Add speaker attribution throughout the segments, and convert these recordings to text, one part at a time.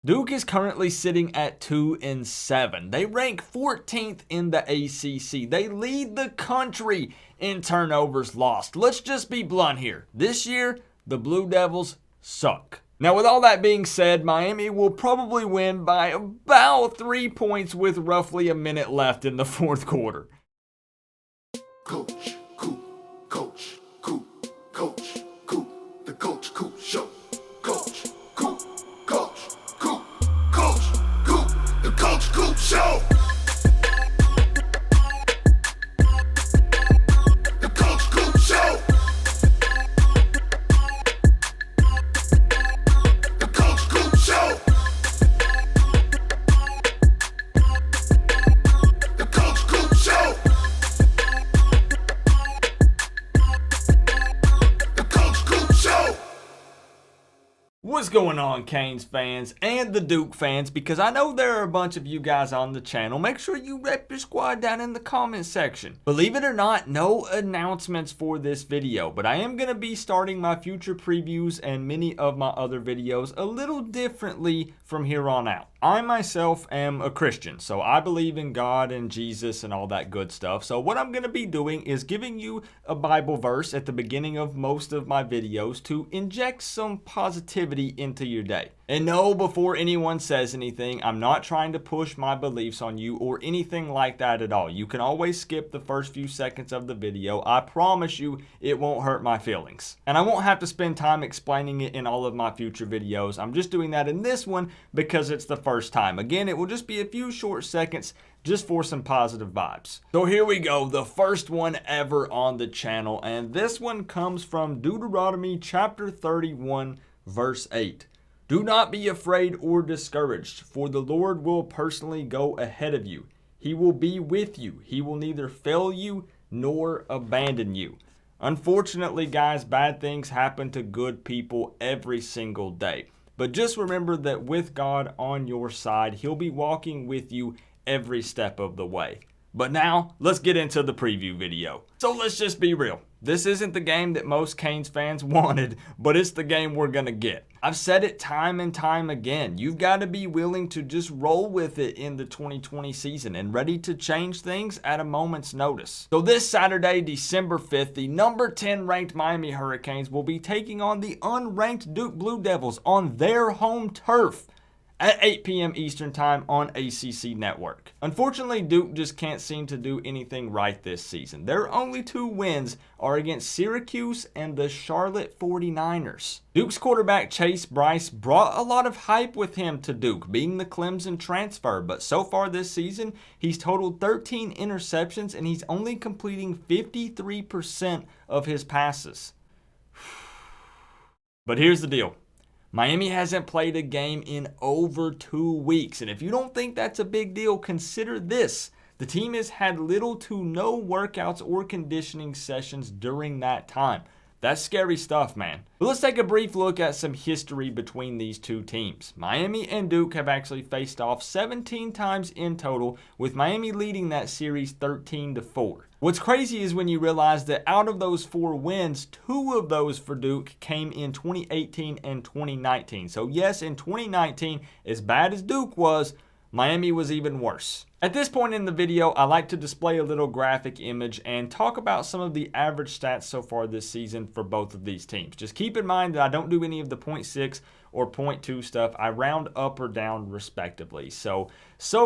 Speaker 1: Duke is currently sitting at 2-7. They rank 14th in the ACC. They lead the country in turnovers lost. Let's just be blunt here. This year, the Blue Devils suck. Now, with all that being said, Miami will probably win by about 3 points with roughly a minute left in the fourth quarter.
Speaker 2: Coach, Coop, Coach, Coop, Coach, Coop, the Coach Coop Show. Coach, Coop, Coach, Coop, Coach, Coop, the Coach Coop Show. The Coach Coop Show. The Coach Coop Show. The Coach Coop Show.
Speaker 1: What's going on, Canes fans and the Duke fans? Because I know there are a bunch of you guys on the channel. Make sure you rep your squad down in the comment section. Believe it or not, no announcements for this video, but I am going to be starting my future previews and many of my other videos a little differently from here on out. I myself am a Christian, so I believe in God and Jesus and all that good stuff. So what I'm going to be doing is giving you a Bible verse at the beginning of most of my videos to inject some positivity into your day. And no, before anyone says anything, I'm not trying to push my beliefs on you or anything like that at all. You can always skip the first few seconds of the video. I promise you it won't hurt my feelings. And I won't have to spend time explaining it in all of my future videos. I'm just doing that in this one because it's the first time. Again, it will just be a few short seconds just for some positive vibes. So here we go, the first one ever on the channel. And this one comes from Deuteronomy chapter 31, verse 8. Do not be afraid or discouraged, for the Lord will personally go ahead of you. He will be with you. He will neither fail you nor abandon you. Unfortunately, guys, bad things happen to good people every single day. But just remember that with God on your side, He'll be walking with you every step of the way. But now, let's get into the preview video. So let's just be real. This isn't the game that most Canes fans wanted, but it's the game we're going to get. I've said it time and time again. You've got to be willing to just roll with it in the 2020 season and ready to change things at a moment's notice. So this Saturday, December 5th, the number 10 ranked Miami Hurricanes will be taking on the unranked Duke Blue Devils on their home turf at 8 p.m. Eastern Time on ACC Network. Unfortunately, Duke just can't seem to do anything right this season. Their only two wins are against Syracuse and the Charlotte 49ers. Duke's quarterback Chase Bryce brought a lot of hype with him to Duke, being the Clemson transfer, but so far this season, he's totaled 13 interceptions and he's only completing 53% of his passes. But here's the deal. Miami hasn't played a game in over 2 weeks, and if you don't think that's a big deal, consider this. The team has had little to no workouts or conditioning sessions during that time. That's scary stuff, man. But let's take a brief look at some history between these two teams. Miami and Duke have actually faced off 17 times in total, with Miami leading that series 13-4. What's crazy is when you realize that out of those 4 wins, 2 of those for Duke came in 2018 and 2019. So yes, in 2019, as bad as Duke was, Miami was even worse. At this point in the video, I like to display a little graphic image and talk about some of the average stats so far this season for both of these teams. Just keep in mind that I don't do any of the 0.6 or 0.2 stuff. I round up or down respectively. So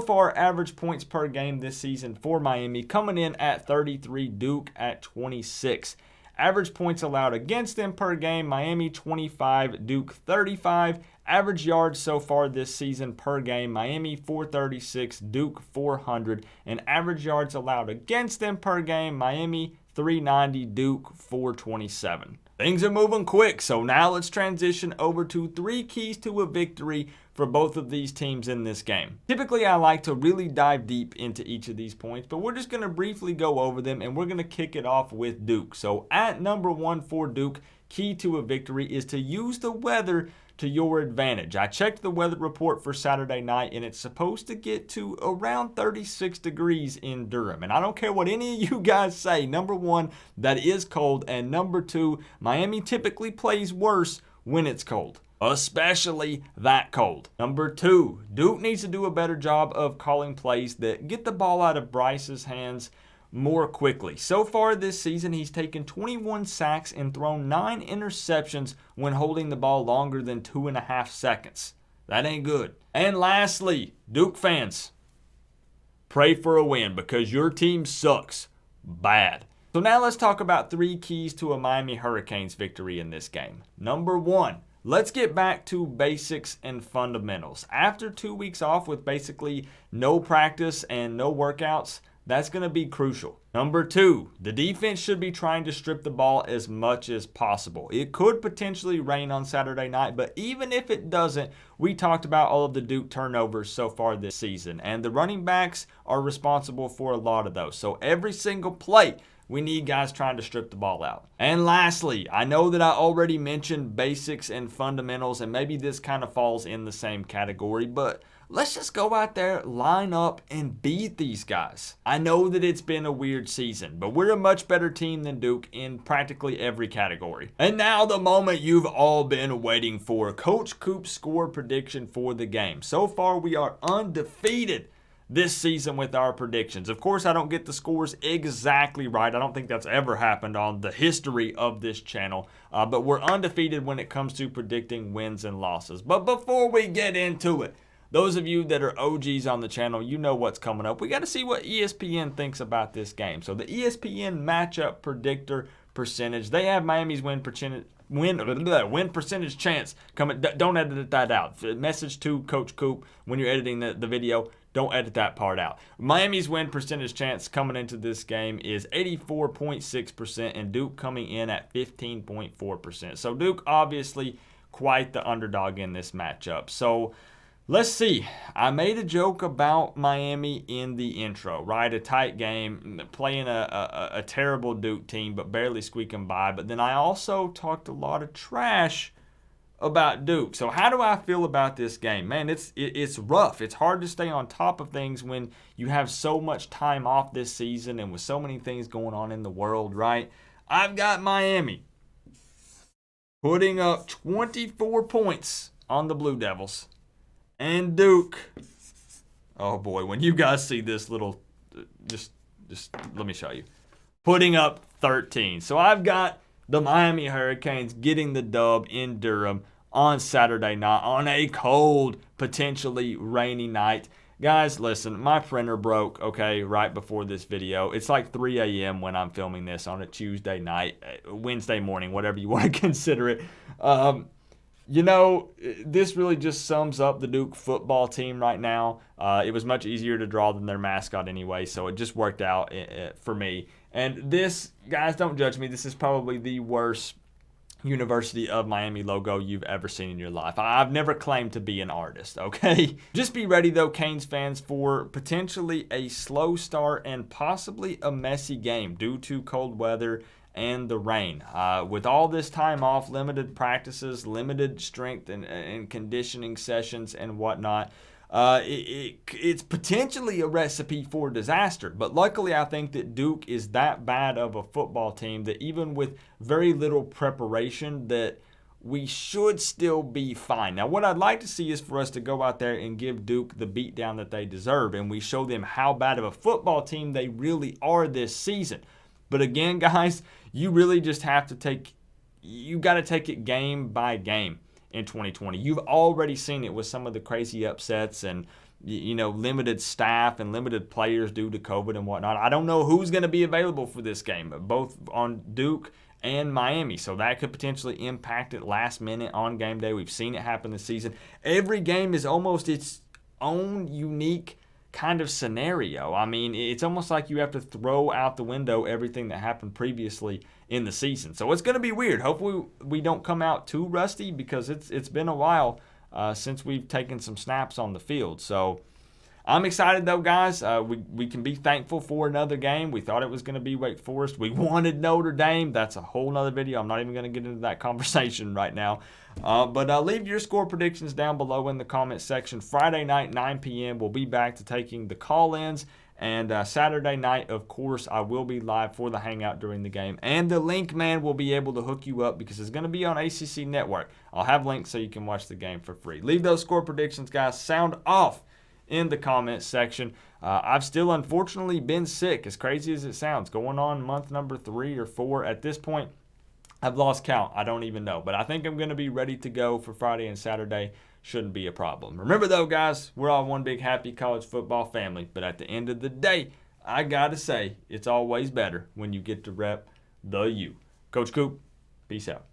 Speaker 1: far, average points per game this season for Miami coming in at 33, Duke at 26. Average points allowed against them per game, Miami 25, Duke 35. Average yards so far this season per game, Miami 436, Duke 400. And average yards allowed against them per game, Miami 390, Duke 427. Things are moving quick, so now let's transition over to 3 keys to a victory for both of these teams in this game. Typically, I like to really dive deep into each of these points, but we're just going to briefly go over them, and we're going to kick it off with Duke. So at number 1 for Duke, key to a victory is to use the weather to your advantage. I checked the weather report for Saturday night, and it's supposed to get to around 36 degrees in Durham. And I don't care what any of you guys say. Number 1, that is cold. And number 2, Miami typically plays worse when it's cold. especially that cold. Number 2, Duke needs to do a better job of calling plays that get the ball out of Bryce's hands more quickly. So far this season, he's taken 21 sacks and thrown 9 interceptions when holding the ball longer than 2.5 seconds. That ain't good. And lastly, Duke fans, pray for a win because your team sucks bad. So now let's talk about 3 keys to a Miami Hurricanes victory in this game. Number 1, let's get back to basics and fundamentals. After 2 weeks off with basically no practice and no workouts, that's going to be crucial. Number 2, the defense should be trying to strip the ball as much as possible. It could potentially rain on Saturday night, but even if it doesn't, we talked about all of the Duke turnovers so far this season, and the running backs are responsible for a lot of those. So every single play, we need guys trying to strip the ball out. And lastly, I know that I already mentioned basics and fundamentals, and maybe this kind of falls in the same category, but let's just go out there, line up, and beat these guys. I know that it's been a weird season, but we're a much better team than Duke in practically every category. And now the moment you've all been waiting for, Coach Coop's score prediction for the game. So far, we are undefeated this season with our predictions. Of course, I don't get the scores exactly right. I don't think that's ever happened on the history of this channel, but we're undefeated when it comes to predicting wins and losses. But before we get into it, those of you that are OGs on the channel, you know what's coming up. We got to see what ESPN thinks about this game. So the ESPN matchup predictor percentage, they have Miami's win percentage chance coming. Don't edit that out. Message to Coach Coop when you're editing the video. Don't edit that part out. Miami's win percentage chance coming into this game is 84.6%, and Duke coming in at 15.4%. So Duke obviously quite the underdog in this matchup. So let's see. I made a joke about Miami in the intro, right? A tight game, playing a terrible Duke team, but barely squeaking by. But then I also talked a lot of trash about Duke. So how do I feel about this game? Man, it's rough. It's hard to stay on top of things when you have so much time off this season and with so many things going on in the world, right? I've got Miami putting up 24 points on the Blue Devils. And Duke, oh boy, when you guys see this little, just let me show you, putting up 13. So I've got the Miami Hurricanes getting the dub in Durham on Saturday night on a cold, potentially rainy night. Guys, listen, my printer broke, okay, right before this video. It's like 3 a.m. when I'm filming this on a Tuesday night, Wednesday morning, whatever you want to consider it. You know, this really just sums up the Duke football team right now. It was much easier to draw than their mascot anyway, so it just worked out for me. And this, guys, don't judge me. This is probably the worst University of Miami logo you've ever seen in your life. I've never claimed to be an artist, okay? Just be ready, though, Canes fans, for potentially a slow start and possibly a messy game due to cold weather and the rain. With all this time off, limited practices, limited strength and conditioning sessions and whatnot, it's potentially a recipe for disaster. But luckily, I think that Duke is that bad of a football team that even with very little preparation, that we should still be fine. Now, what I'd like to see is for us to go out there and give Duke the beatdown that they deserve, and we show them how bad of a football team they really are this season. But again, guys, you really just have to you got to take it game by game in 2020. You've already seen it with some of the crazy upsets and, you know, limited staff and limited players due to COVID and whatnot. I don't know who's going to be available for this game, both on Duke and Miami. So that could potentially impact it last minute on game day. We've seen it happen this season. Every game is almost its own unique kind of scenario. I mean, it's almost like you have to throw out the window everything that happened previously in the season. So it's going to be weird. Hopefully we don't come out too rusty because it's been a while since we've taken some snaps on the field. So I'm excited though, guys. We can be thankful for another game. We thought it was going to be Wake Forest. We wanted Notre Dame. That's a whole nother video. I'm not even going to get into that conversation right now. But leave your score predictions down below in the comment section. Friday night, 9 p.m. We'll be back to taking the call-ins And Saturday night, of course, I will be live for the Hangout during the game. And the link man will be able to hook you up because it's going to be on ACC Network. I'll have links so you can watch the game for free. Leave those score predictions, guys. Sound off in the comments section. I've still, unfortunately, been sick, as crazy as it sounds. Going on month number 3 or 4 at this point. I've lost count. I don't even know. But I think I'm going to be ready to go for Friday and Saturday. Shouldn't be a problem. Remember, though, guys, we're all one big happy college football family. But at the end of the day, I got to say, it's always better when you get to rep the U. Coach Coop, peace out.